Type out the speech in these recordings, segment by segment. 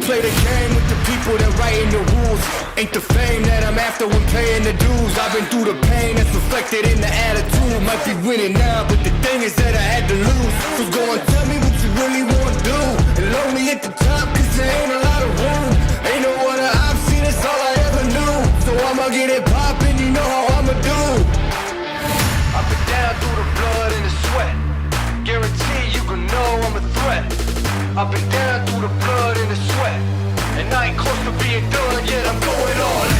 play the game with the people that writing the rules. Ain't the fame that I'm after when paying the dues. I've been through the pain that's reflected in the attitude. Might be winning now, but the thing is that I had to lose. So go and tell me what you really wanna do. And load me at the top, cause there ain't a lot of room. Ain't no other option, that's all I ever knew. So I'ma get it poppin', you know how I'ma do. I've been down through the blood and the sweat. Guarantee you can know I'm a threat. I've been down through the blood and the sweat. And I ain't close to being done yet, I'm going all in.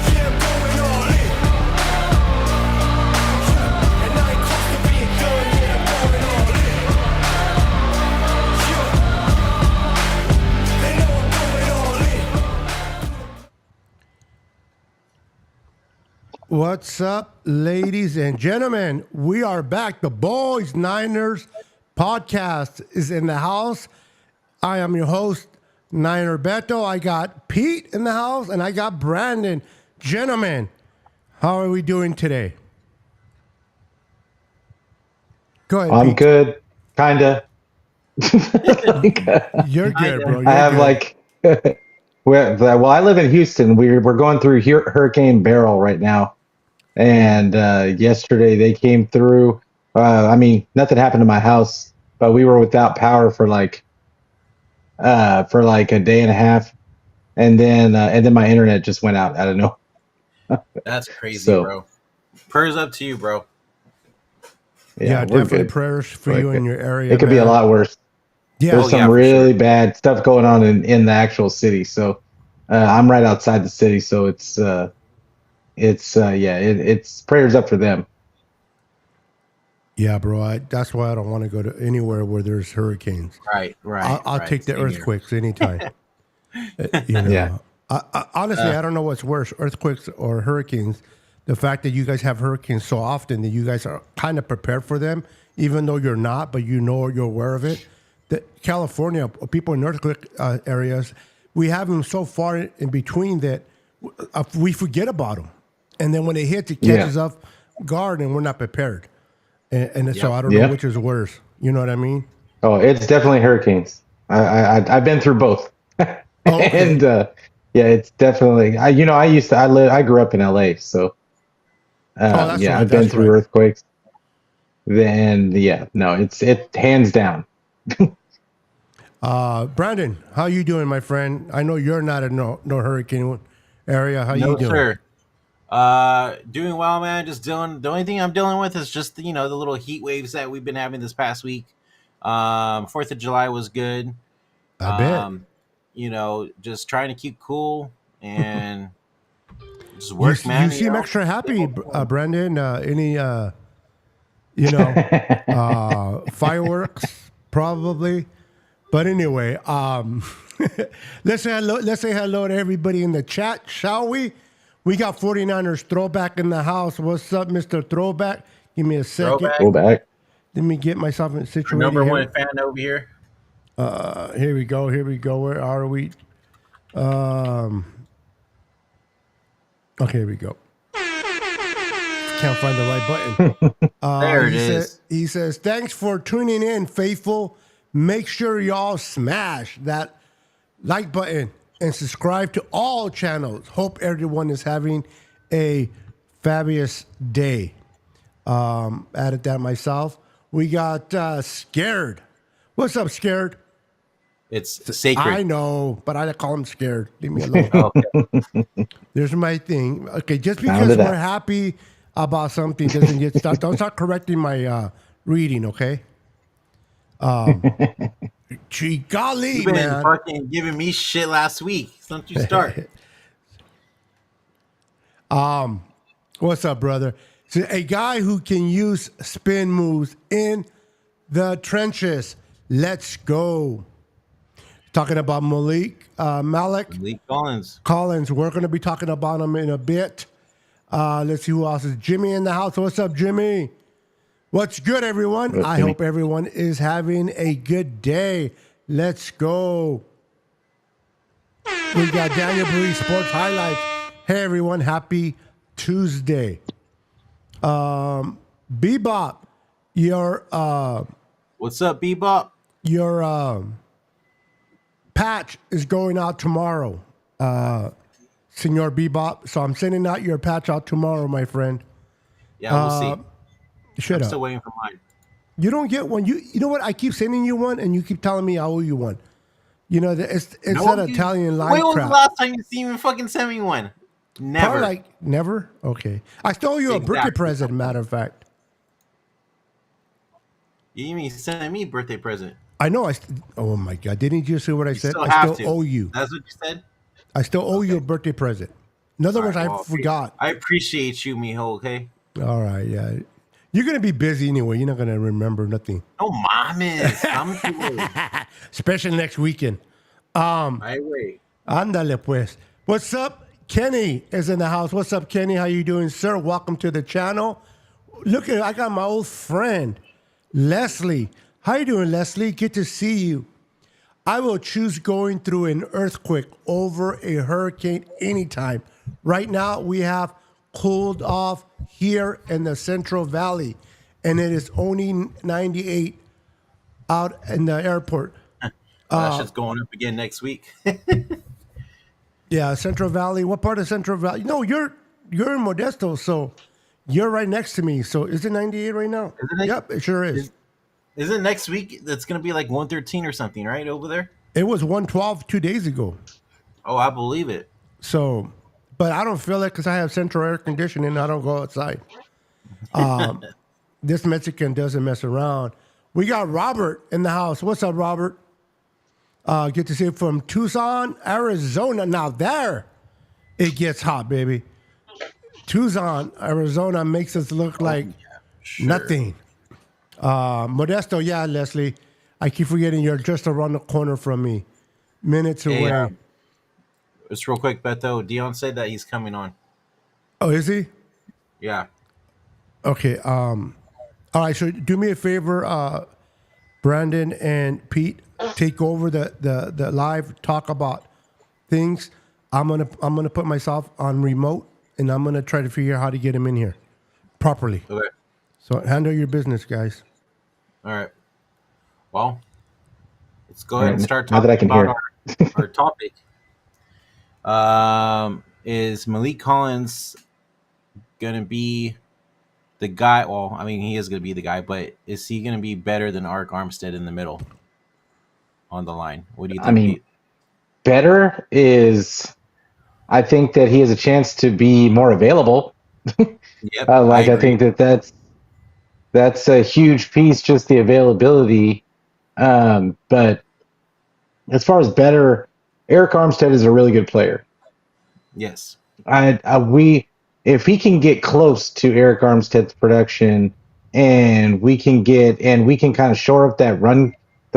Yeah, I'm going all in. Yeah, and I ain't close to being done yet, I'm going all in. Yeah, they know I'm going all in. What's up, ladies and gentlemen? We are back. The Boys Niners podcast is in the house. I am your host, Niner Beto. I got Pete in the house, and I got Brandon. Gentlemen, how are we doing today? Go ahead, I'm Pete. good, kinda. You're good, bro. I have well, I live in Houston. We're going through Hurricane Beryl right now, and yesterday they came through. I mean, nothing happened to my house, but we were without power for like a day and a half, and then my internet just went out. I don't know. That's crazy, So- bro. Prayers up to you, bro. Yeah, we're definitely good. prayers for We're you in good. your area. It could be a man. lot worse. Yeah, There's some for really bad stuff going on in the actual city. So I'm right outside the city, so it's prayers up for them. yeah, bro. That's why I don't want to go to anywhere where there's hurricanes. Right. I'll take the Same here. earthquakes anytime. You know, Yeah. Honestly, I don't know what's worse, earthquakes or hurricanes. The fact that you guys have hurricanes so often that you guys are kind of prepared for them, even though you're not, but you know you're aware of it. That California, people in earthquake areas, we have them so far in between that we forget about them. And then when it hits, it catches off guard and we're not prepared. And so I don't know which is worse. You know what I mean? Oh, it's definitely hurricanes. I've been through both, and it's definitely. I grew up in LA, so that's right, I've been that's through right. earthquakes. Then it's hands down. Brandon, how you doing, my friend? I know you're not in no hurricane area. How you doing? Sir. Doing well, man. Just dealing. The only thing I'm dealing with is just the little heat waves that we've been having this past week. 4th of July was good. I bet. Just trying to keep cool and just work, you, man. You seem extra happy, Brandon. Any fireworks, probably. But anyway, let's say hello to everybody in the chat, shall we? We got 49ers Throwback in the house. What's up, Mr. Throwback? Give me a second. Go back. Let me get myself situated. Number here. one fan over here. Here we go. Where are we? Okay, here we go. Can't find the right button. There it is. He says, thanks for tuning in, faithful. Make sure y'all smash that like button and subscribe to all channels. Hope everyone is having a fabulous day. Added that myself. We got Scared. What's up, Scared? It's sacred. I know, but I call him Scared. Leave me alone. Okay. There's my thing. Okay, just because we're happy about something doesn't get start. Don't start correcting my reading, okay? Gee golly, You've been man. fucking giving me shit last week. Don't you start. What's up, brother? So a guy who can use spin moves in the trenches. Let's go. Talking about Malik. Malik Collins. We're going to be talking about him in a bit. Let's see who else is. Jimmy in the house. What's up, Jimmy? What's good, everyone? I hope everyone is having a good day. Let's go. We got Daniel Bree Sports Highlights. Hey, everyone. Happy Tuesday. Bebop, your What's up, Bebop? Your patch is going out tomorrow, Senor Bebop. So I'm sending out your patch out tomorrow, my friend. Yeah, we'll see. Shut I'm up. still waiting for mine. You don't get one. You know what? I keep sending you one, and you keep telling me I owe you one. You know, it's that Italian line When was crap. the last time you even fucking sent me one? Never. Probably like never. Okay, I still owe you a birthday Exactly. present. Matter of fact, You even sent me a birthday present. I know. Oh my God! Didn't you see what I said? Still I have still to. owe you. That's what you said? I still owe you a birthday present. In other words, I forgot. I appreciate you, mijo, okay? All right, yeah. You're gonna be busy anyway. You're not gonna remember nothing, No mames. I'm cool. especially next weekend. I wait. Ándale pues. What's up? Kenny is in the house. What's up, Kenny? How you doing, sir? Welcome to the channel. Look at, I got my old friend, Leslie. How you doing, Leslie? Good to see you. I will choose going through an earthquake over a hurricane anytime. Right now, we have cooled off here in the Central Valley, and it is only 98 out in the airport. That shit's going up again next week. Yeah, Central Valley. What part of Central Valley? No, you're in Modesto, so you're right next to me. So is it 98 right now? Isn't it? Yep, it sure is. Isn't next week that's going to be like 113 or something, right, over there? It was 112 2 days ago. Oh, I believe it. So, but I don't feel it because I have central air conditioning. I don't go outside. This Mexican doesn't mess around. We got Robert in the house. What's up, Robert? Get to see it from Tucson, Arizona. Now there, it gets hot, baby. Tucson, Arizona makes us look like nothing. Modesto, yeah, Leslie. I keep forgetting you're just around the corner from me. Minutes away. Hey, just real quick, Beto. Dion said that he's coming on. Oh, is he? Yeah. Okay. All right. So do me a favor, Brandon and Pete, take over the live, talk about things. I'm gonna put myself on remote, and I'm gonna try to figure out how to get him in here properly. Okay. So handle your business, guys. All right. Well, let's go ahead and start Now that talking I can about our topic. Is Malik Collins gonna be the guy? Well, I mean, he is gonna be the guy, but is he gonna be better than Arik Armstead in the middle on the line? What do you think? I mean, Pete? better is, I think that he has a chance to be more available. Yep, I think that's a huge piece, just the availability. But as far as better, Arik Armstead is a really good player. yes. If he can get close to Arik Armstead's production, and we can kind of shore up the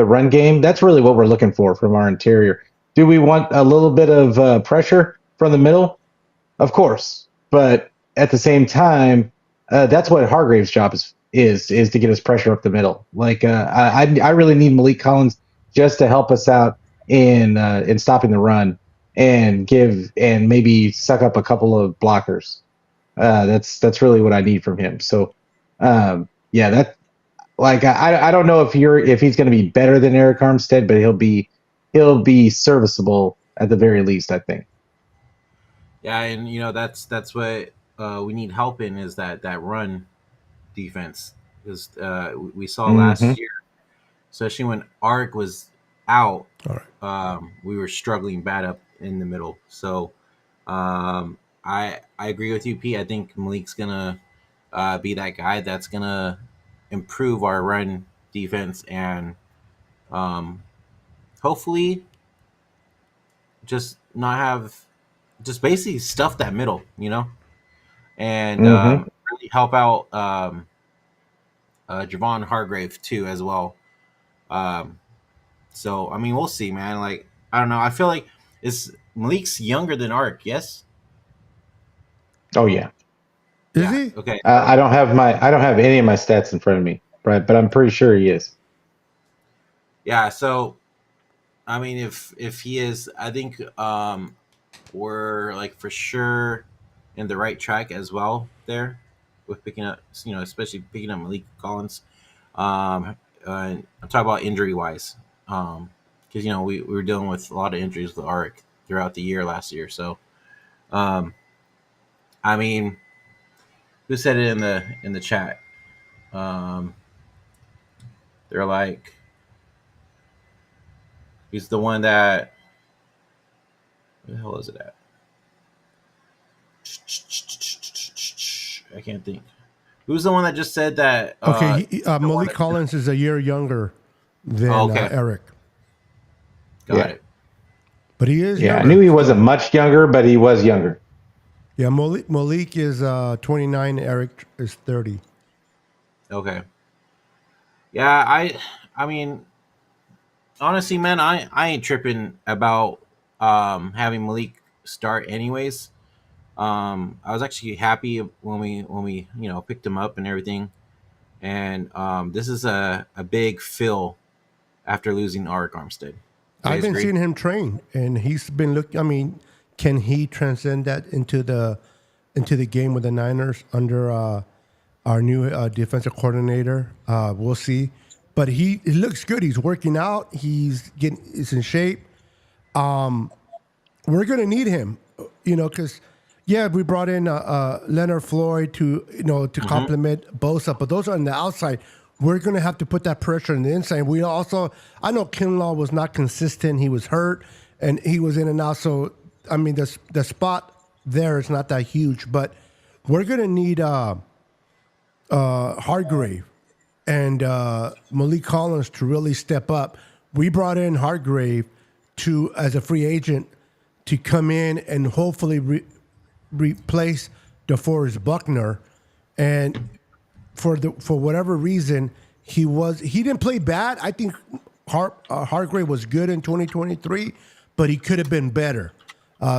run game. That's really what we're looking for from our interior. Do we want a little bit of pressure from the middle? Of course, but at the same time, that's what Hargrave's job is to get us pressure up the middle. Like I really need Malik Collins just to help us out in stopping the run and maybe suck up a couple of blockers. That's really what I need from him. So yeah, that like I don't know if he's going to be better than Arik Armstead, but he'll be serviceable at the very least, I think. Yeah, and that's what we need help in is that run defense because we saw last year, especially when Arik was out, All right. we were struggling bad up in the middle. So I agree with you, Pete. I think Malik's gonna be that guy that's gonna improve our run defense and hopefully just not have just basically stuff that middle, and really help out Javon Hargrave too as well. So I mean, we'll see, man. Like I don't know. I feel like Malik's younger than Arik. Yes. Oh yeah. Is he? Okay. I don't have any of my stats in front of me, right? But I'm pretty sure he is. Yeah. So, I mean, if he is, I think we're like for sure in the right track as well there with picking up, especially picking up Malik Collins. I'm talking about injury wise, because we were dealing with a lot of injuries with Arik throughout the year last year. So, I mean, who said it in the chat? They're like, he's the one that. Where the hell is it at? I can't think. Who's the one that just said that? Malik Collins is a year younger than Arik. Got it. But he is Yeah, younger. I knew he wasn't much younger, but he was younger. Yeah, Malik is 29, Arik is 30. Okay. Yeah, I mean, honestly, man, I ain't tripping about having Malik start anyways. I was actually happy when we picked him up and everything. And this is a big fill after losing Arik Armstead. I've been seeing him train, and he's been looking. I mean, can he transcend that into the game with the Niners under our new defensive coordinator? We'll see. But he looks good. He's working out. He's in shape. We're gonna need him, because we brought in Leonard Floyd to complement Bosa, but those are on the outside. We're going to have to put that pressure on the inside. We also, I know Kinlaw was not consistent. He was hurt, and he was in and out. So, I mean, the spot there is not that huge. But we're going to need Hargrave and Malik Collins to really step up. We brought in Hargrave as a free agent to come in and hopefully replace DeForest Buckner. And for whatever reason, he didn't play bad. I think Hargrave was good in 2023, but he could have been better.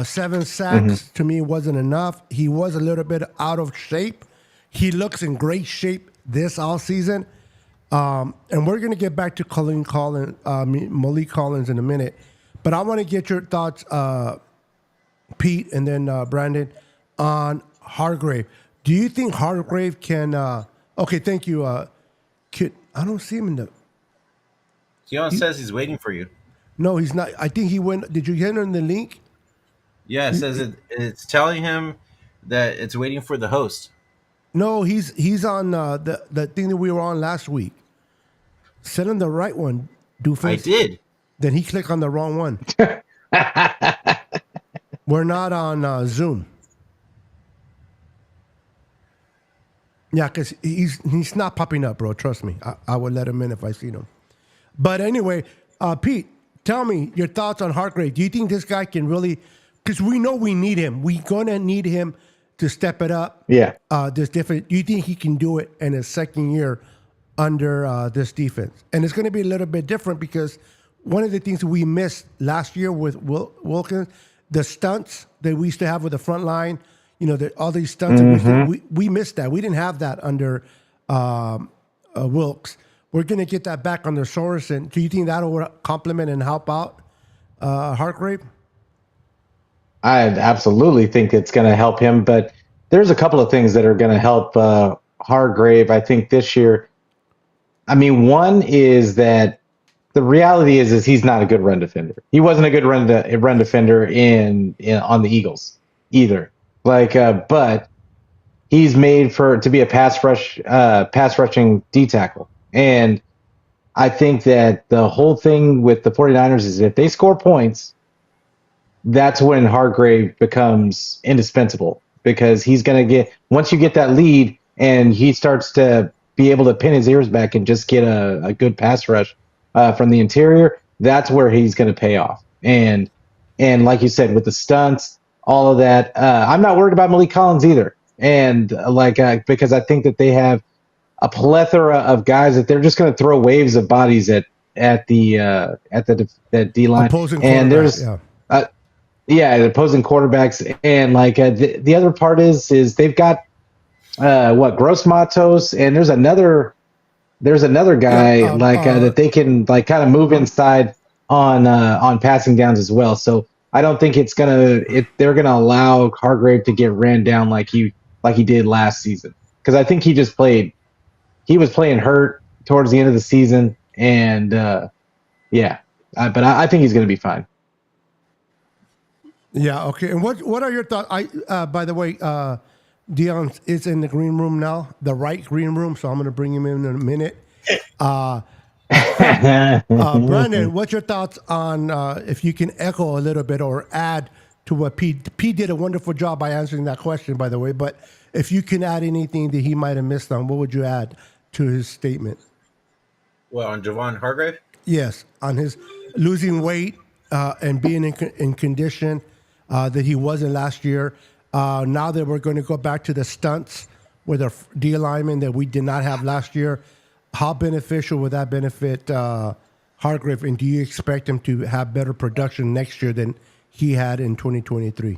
7 sacks to me wasn't enough. He was a little bit out of shape. He looks in great shape this offseason. And we're going to get back to Malik Collins in a minute. But I want to get your thoughts, Pete, and then Brandon, on Hargrave. Do you think Hargrave can... okay, thank you. I don't see him in the... Keon says he's waiting for you. No, he's not. I think he went... Did you get him the link? Yeah, it says it's telling him that it's waiting for the host. No, he's on the thing that we were on last week. Send him the right one, doofus. I did. Then he clicked on the wrong one. We're not on Zoom. Yeah, because he's not popping up, bro. Trust me. I would let him in if I seen him. But anyway, Pete, tell me your thoughts on Hargrave. Do you think this guy can really... Because we know we need him. We're going to need him to step it up. Yeah. Do you think he can do it in his second year under this defense? And it's going to be a little bit different because one of the things we missed last year with Wilkins, the stunts that we used to have with the front line, all these stunts, we missed that. We didn't have that under Wilkes. We're going to get that back under Sorensen. Do you think that'll complement and help out Hargrave? I absolutely think it's going to help him, but there's a couple of things that are going to help Hargrave, I think, this year. I mean, one is that the reality is he's not a good run defender. He wasn't a good run defender on the Eagles either. But he's made to be a pass rushing D tackle. And I think that the whole thing with the 49ers is if they score points, that's when Hargrave becomes indispensable because he's going to once you get that lead and he starts to be able to pin his ears back and just get a good pass rush from the interior, that's where he's going to pay off. And like you said, with the stunts, all of that, I'm not worried about Malik Collins either. And because I think that they have a plethora of guys that they're just going to throw waves of bodies at the D line. And there's the opposing quarterbacks. And the other part is they've got Gross Matos, and there's another guy that they can kind of move inside on passing downs as well. So I don't think they're gonna allow Hargrave to get ran down like he did last season, because I think he was playing hurt towards the end of the season, and yeah, but I think he's going to be fine. Yeah. Okay. And what are your thoughts? By the way, Dion is in the green room now, the right green room. So I'm going to bring him in a minute. Brandon, what's your thoughts on if you can echo a little bit or add to what Pete did a wonderful job by answering that question, by the way. But if you can add anything that he might have missed on, what would you add to his statement? Well, on Javon Hargrave? Yes, on his losing weight and being in condition that he wasn't last year. Now that we're going to go back to the stunts with a D lineman that we did not have last year, how beneficial would that benefit Hargrave? And do you expect him to have better production next year than he had in 2023?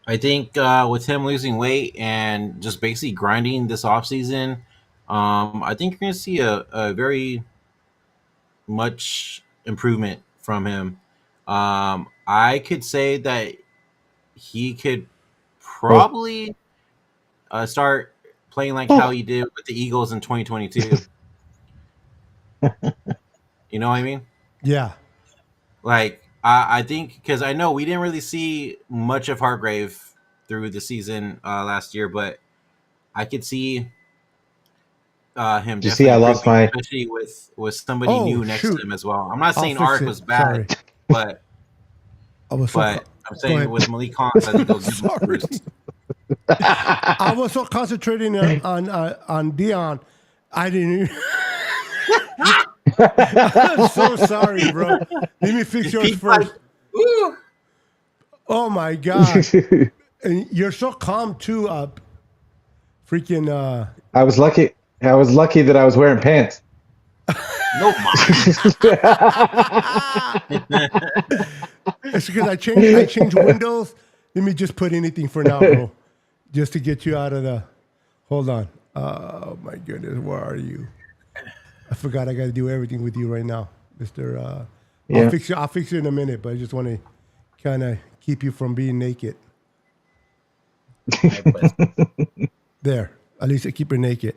I think with him losing weight and just basically grinding this offseason, I think you're going to see a very much improvement from him. I could say that he could probably start playing like how he did with the Eagles in 2022. You know what I mean? Yeah. Like, I think because I know we didn't really see much of Hargrave through the season last year, but I could see him. You see, I lost my, especially with somebody new next to him as well. I'm not saying Arik was bad, Sorry. but I'm saying with Malik Collins, I think they'll give him a boost. I was so concentrating on Dion, I didn't. I'm so sorry, bro. Let me fix yours first. Oh my god! And you're so calm too. Freaking. I was lucky that I was wearing pants. No, It's because I changed windows. Let me just put anything for now, bro. Just to get you out of the. Hold on. Oh my goodness, where are you? I forgot I got to do everything with you right now, Mister. Yeah. I'll fix you in a minute, but I just want to kind of keep you from being naked. There, at least I keep her naked,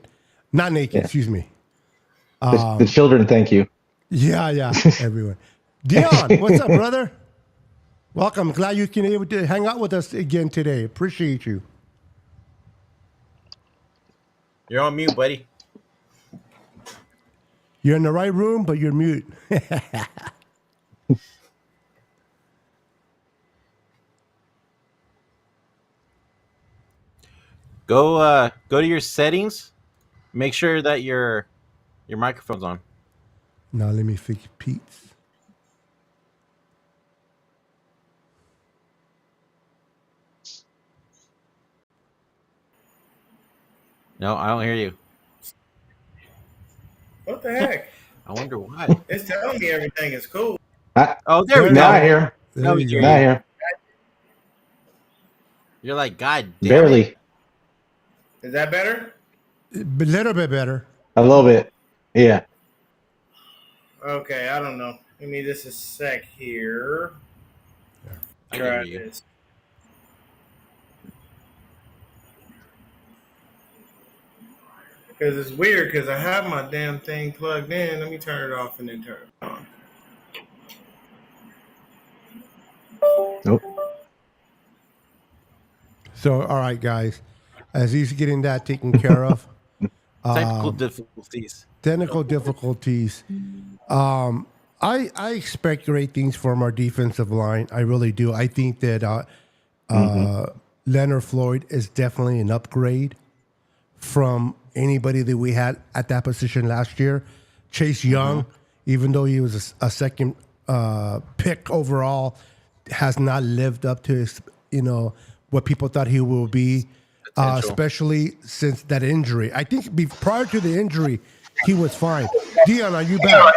not naked. Yeah. Excuse me. The children, thank you. Yeah, everyone. Dion, what's up, brother? Welcome. Glad you can able to hang out with us again today. Appreciate you. You're on mute, buddy. You're in the right room, but you're mute. Go to your settings. Make sure that your microphone's on. Now let me fix Pete's. No, I don't hear you. What the heck? I wonder why. It's telling me everything is cool. Oh, there we go. Now I hear. There we go. Now I hear. You're like, God damn Barely. it. Is that better? A little bit better. A little bit. Yeah. Okay, I don't know. Give me just a sec here. I Try can hear you. this. Because it's weird because I have my damn thing plugged in. Let me turn it off and then turn it on. Nope. So, all right, guys, as he's getting that taken care of. Technical difficulties. Technical difficulties. I expect great things from our defensive line. I really do. I think that Leonard Floyd is definitely an upgrade from anybody that we had at that position last year. Chase Young, even though he was a second pick overall, has not lived up to his, what people thought he will be, especially since that injury. I think prior to the injury, he was fine. Dion, are you back?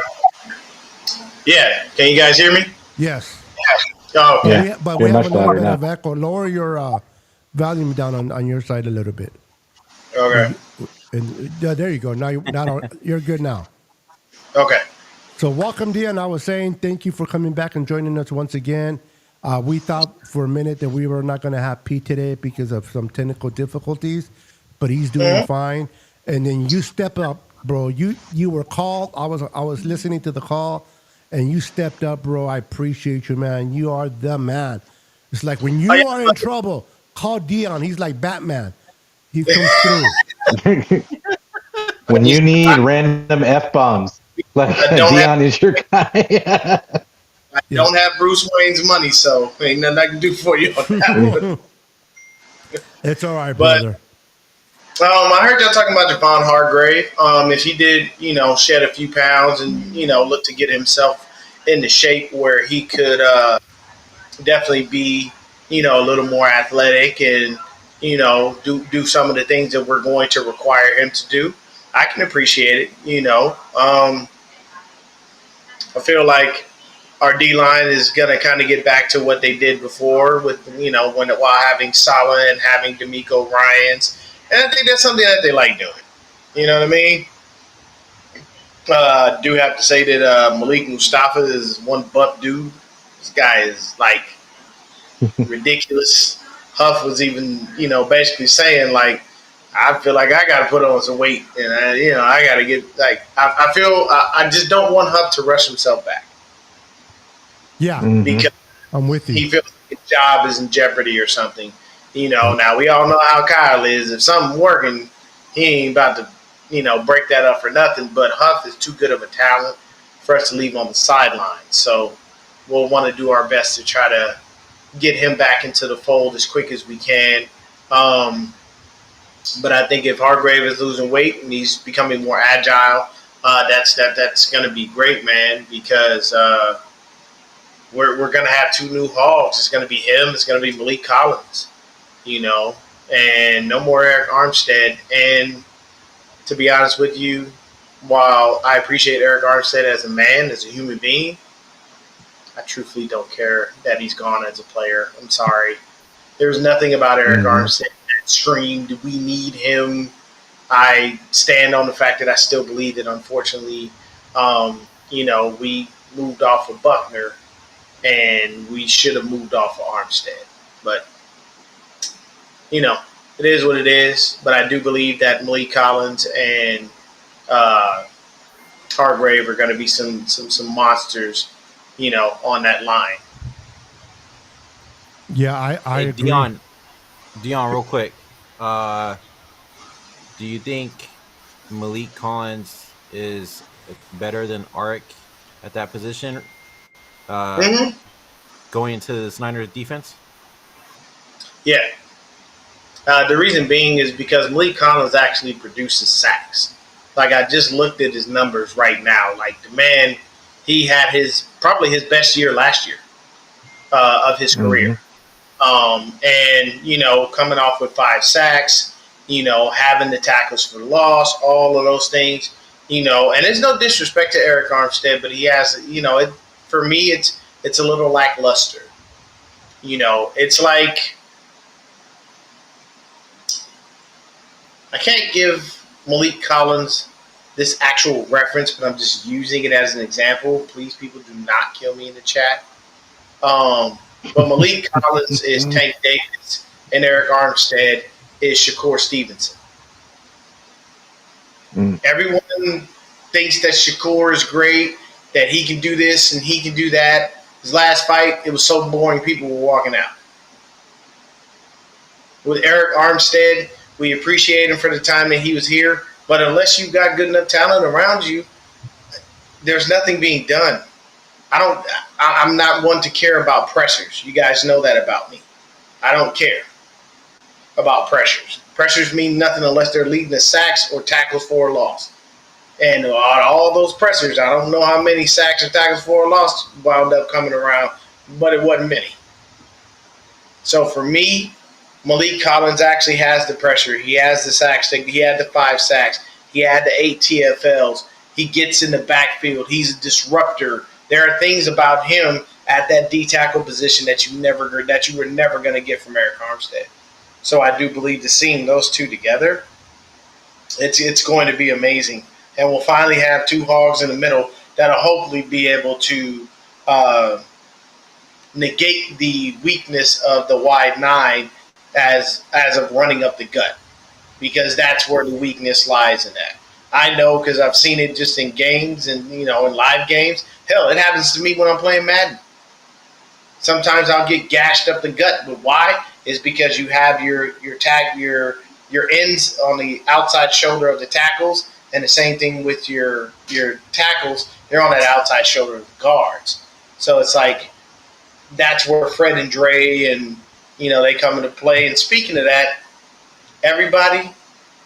Yeah. Can you guys hear me? Yes. Oh, Yeah. But You're we have much a little louder bit now. of echo. Lower your volume down on your side a little bit. Okay. And there you go. Now you're good now. Okay. So welcome, Dion. I was saying thank you for coming back and joining us once again. We thought for a minute that we were not going to have Pete today because of some technical difficulties, but he's doing fine. And then you step up bro. You were called. I was listening to the call, and you stepped up, bro. I appreciate you, man. You are the man. It's like when you Oh, yeah. are in trouble, call Dion. He's like Batman. He comes through. When you need random F bombs, like I don't have Dion is your guy. I Yeah. don't have Bruce Wayne's money, so ain't nothing I can do for you on that one. It's all right, But brother. I heard y'all talking about Javon Hargrave. If he did, shed a few pounds and look to get himself into shape where he could definitely be, a little more athletic and do some of the things that we're going to require him to do. I can appreciate it. I feel like our D line is gonna kind of get back to what they did before with while having Salah and having D'Amico Ryans, and I think that's something that they like doing. You know what I mean? Do have to say that Malik Mustafa is one buff dude. This guy is like ridiculous. Huff was even basically saying like, I feel like I got to put on some weight, and I got to get like I feel I just don't want Huff to rush himself back. Yeah, Because I'm with you. he feels like his job is in jeopardy or something. Now we all know how Kyle is. If something's working, he ain't about to, break that up for nothing. But Huff is too good of a talent for us to leave on the sidelines. So we'll want to do our best to try to get him back into the fold as quick as we can. But I think if Hargrave is losing weight and he's becoming more agile, that's going to be great, man, because we're going to have two new hogs. It's going to be him. It's going to be Malik Collins, and no more Eric Armstead. And to be honest with you, while I appreciate Eric Armstead as a man, as a human being, I truthfully don't care that he's gone as a player. I'm sorry. There's nothing about Eric Armstead that screamed, we need him. I stand on the fact that I still believe that, unfortunately, we moved off of Buckner and we should have moved off of Armstead. But, it is what it is. But I do believe that Malik Collins and Hargrave are going to be some monsters, on that line. Yeah, I Hey, agree. Dion, real quick. Do you think Malik Collins is better than Arik at that position? Going into the Snyder's defense? Yeah. The reason being is because Malik Collins actually produces sacks. Like, I just looked at his numbers right now. Like, the man, he had probably his best year last year of his career. And, coming off with 5 sacks, having the tackles for loss, all of those things, and there's no disrespect to Eric Armstead, but he has, for me, it's a little lackluster. It's like, I can't give Malik Collins this actual reference, but I'm just using it as an example. Please, people, do not kill me in the chat. But Malik Collins is Tank Davis, and Eric Armstead is Shakur Stevenson. Everyone thinks that Shakur is great, that he can do this and he can do that. His last fight, it was so boring, people were walking out. With Eric Armstead, we appreciate him for the time that he was here, but unless you've got good enough talent around you, there's nothing being done. I'm not one to care about pressures. You guys know that about me. I don't care about pressures. Pressures mean nothing unless they're leading to sacks or tackles for a loss. And all those pressures, I don't know how many sacks or tackles for a loss wound up coming around, but it wasn't many. So for me, Malik Collins actually has the pressure. He has the sacks. He had the 5 sacks. He had the 8 TFLs. He gets in the backfield. He's a disruptor. There are things about him at that D tackle position that you were never going to get from Eric Armstead. So I do believe that seeing those two together, it's going to be amazing. And we'll finally have 2 hogs in the middle that'll hopefully be able to negate the weakness of the wide 9 as of running up the gut, because that's where the weakness lies in that. I know because I've seen it just in games and in live games. Hell, it happens to me when I'm playing Madden. Sometimes I'll get gashed up the gut, but why? Is because you have your ends on the outside shoulder of the tackles, and the same thing with your tackles. They're on that outside shoulder of the guards. So it's like that's where Fred and Dre and they come into play. And speaking of that, everybody,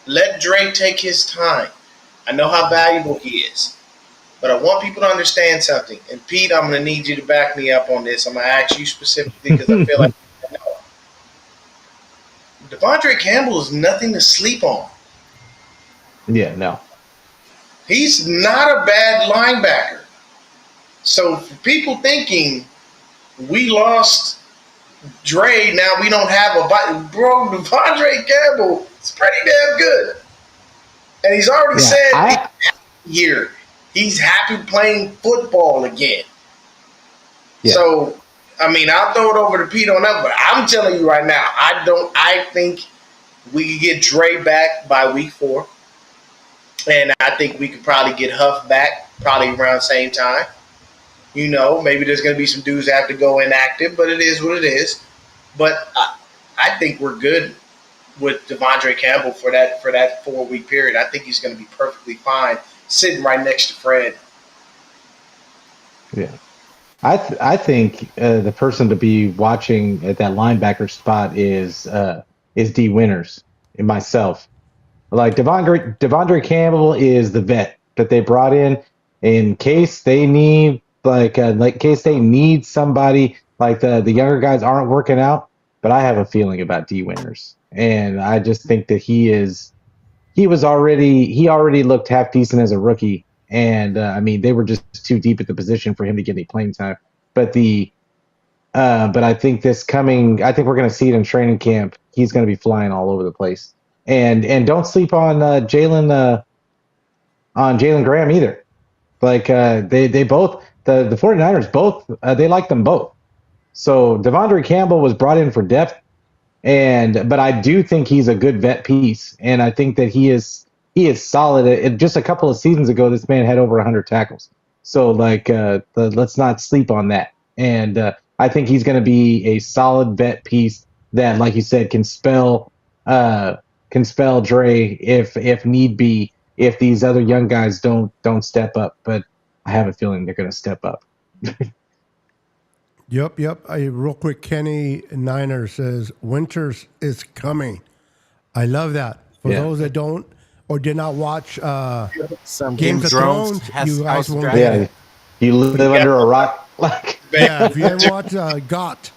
let Dre take his time. I know how valuable he is. But I want people to understand something. And Pete, I'm going to need you to back me up on this. I'm going to ask you specifically because I feel like I know. Devondre Campbell is nothing to sleep on. Yeah, no. He's not a bad linebacker. So for people thinking we lost Dre, now we don't have a body. Bro, Devondre Campbell is pretty damn good. And he's already said here. He's happy playing football again. Yeah. So, I mean, I'll throw it over to Pete on that, but I'm telling you right now, I think we could get Dre back by week 4. And I think we could probably get Huff back probably around the same time. Maybe there's going to be some dudes that have to go inactive, but it is what it is. But I think we're good with Devondre Campbell for that 4-week period. I think he's going to be perfectly fine sitting right next to Fred. Yeah. I think the person to be watching at that linebacker spot is D Winters and myself. Like Devondre Campbell is the vet that they brought in case they need case they need somebody like the younger guys aren't working out. But I have a feeling about D Winters, and I just think that he already looked half decent as a rookie. And they were just too deep at the position for him to get any playing time. But I think we're going to see it in training camp. He's going to be flying all over the place. And don't sleep on Jalen Graham either. Like they both the 49ers both they like them both. So Devondre Campbell was brought in for depth. But I do think he's a good vet piece, and I think that he is solid. Just a couple of seasons ago, this man had over 100 tackles. So let's not sleep on that. And I think he's going to be a solid vet piece that, like you said, can spell Dre if need be, if these other young guys don't step up. But I have a feeling they're going to step up. Yep. Real quick, Kenny Niner says, Winters is coming. I love that. For those that don't or did not watch some Games of Thrones, you guys won't get it. You live under a rock. Yeah, if you haven't watched GOT,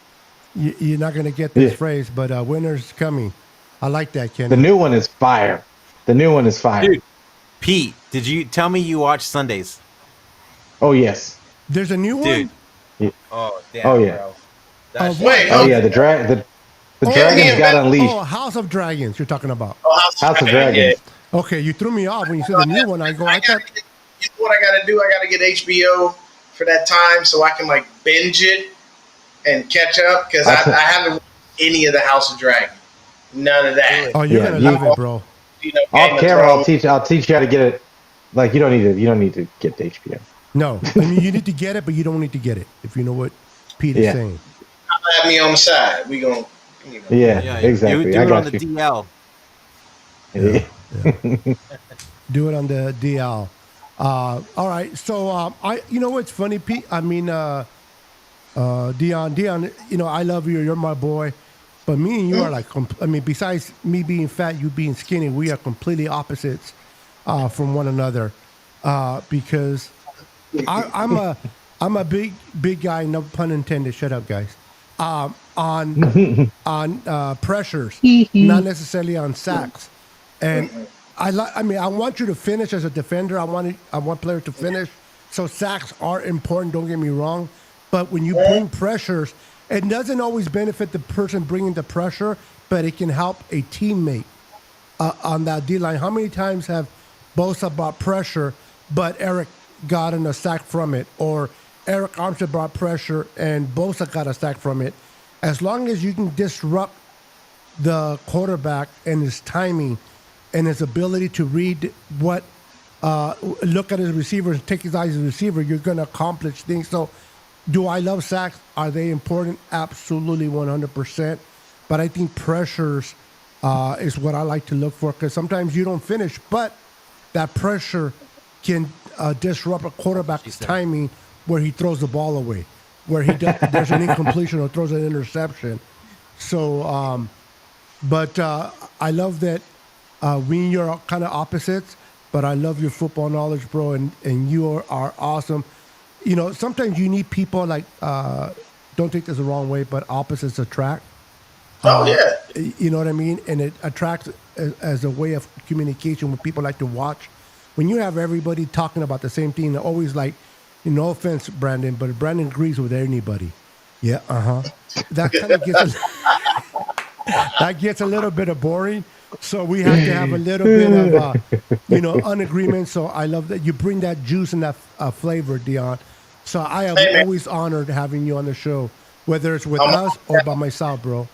you're not going to get this phrase, but Winters is coming. I like that, Kenny. The new one is fire. Dude, Pete, did you tell me you watch Sundays? Oh, yes. There's a new one? Dude. Oh, damn, yeah. Bro. The dragons got unleashed. Oh, House of Dragons you're talking about. Oh, House of Dragons. Yeah. Okay, you threw me off when you said the new one. I thought. You know what I got to do? I got to get HBO for that time so I can binge it and catch up because I haven't watched any of the House of Dragon. None of that. Oh, you're gonna love it, bro. Off camera, I'll teach you how to get it. You don't need to get the HBO. No, you need to get it, but you don't need to get it. If you know what Pete is saying. Have me on the side. We gonna. Yeah, exactly. You do it on the DL. Yeah. Do it on the DL. All right. So you know what's funny, Pete? I mean, Dion. I love you. You're my boy. But me and you are besides me being fat, you being skinny, we are completely opposites from one another. Because I'm a big guy. No pun intended. Shut up, guys. On pressures, not necessarily on sacks. And I want you to finish as a defender. I want players to finish. So sacks are important. Don't get me wrong. But when you bring pressures, it doesn't always benefit the person bringing the pressure, but it can help a teammate on that D-line. How many times have BOYZ brought pressure, but Arik got a sack from it? Or Arik Armstead brought pressure and BOYZ got a sack from it? As long as you can disrupt the quarterback and his timing and his ability to read what look at his receiver and take his eyes as a receiver, you're going to accomplish things. So, do I love sacks? Are they important? Absolutely, 100%. But I think pressures is what I like to look for, because sometimes you don't finish, but that pressure can disrupt a quarterback's timing where he throws the ball away, where there's an incompletion or throws an interception. So, but I love that we and you are kind of opposites, but I love your football knowledge, bro, and you are awesome. You know, sometimes you need people like, don't take this the wrong way, but opposites attract. Oh yeah. You know what I mean? And it attracts as a way of communication when people like to watch. When you have everybody talking about the same thing, they're always like, no offense, Brandon, but Brandon agrees with anybody. Yeah, that kind of gets that gets a little bit of boring. So we have to have a little bit of, unagreement. So I love that you bring that juice and that flavor, Dion. So I am always honored having you on the show, whether it's with us or by myself, bro.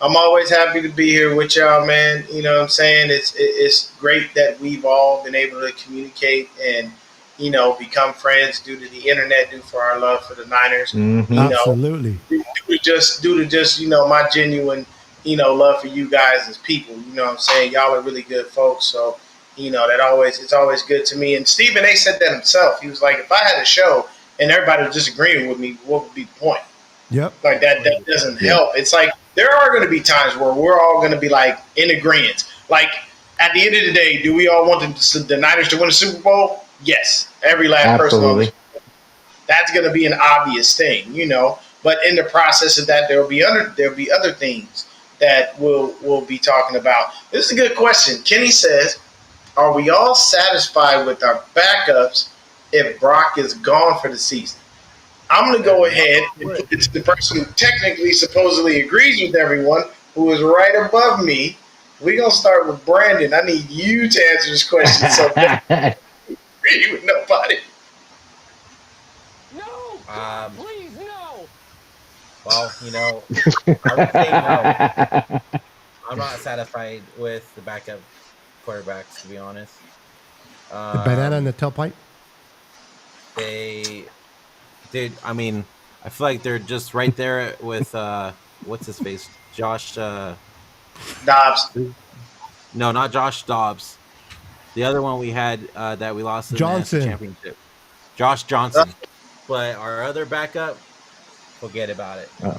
I'm always happy to be here with y'all, man. You know what I'm saying? It's great that we've all been able to communicate and, become friends due to the internet, due for our love for the Niners. Mm-hmm. Absolutely. Due to just my genuine, love for you guys as people. You know what I'm saying? Y'all are really good folks. So, it's always good to me. And Stephen A. said that himself. He was like, if I had a show and everybody was disagreeing with me, what would be the point? Yep. Like that doesn't help. It's like there are going to be times where we're all going to be like in agreement. Like at the end of the day, do we all want the Niners to win the Super Bowl? Yes. Every last person on this. That's going to be an obvious thing, But in the process of that, there'll be other things that we'll be talking about. This is a good question. Kenny says, "Are we all satisfied with our backups if Brock is gone for the season?" I'm going to go ahead and put it to the person who technically, supposedly agrees with everyone, who is right above me. We're going to start with Brandon. I need you to answer this question. So, agree with nobody. No! Please, no! Well, I would say no. I'm not satisfied with the backup quarterbacks, to be honest. The banana in the tailpipe? Dude, I mean, I feel like they're just right there with what's his face, Josh. Dobbs. No, not Josh Dobbs. The other one we had that we lost in Johnson. the NFC championship, Josh Johnson. But our other backup, forget about it.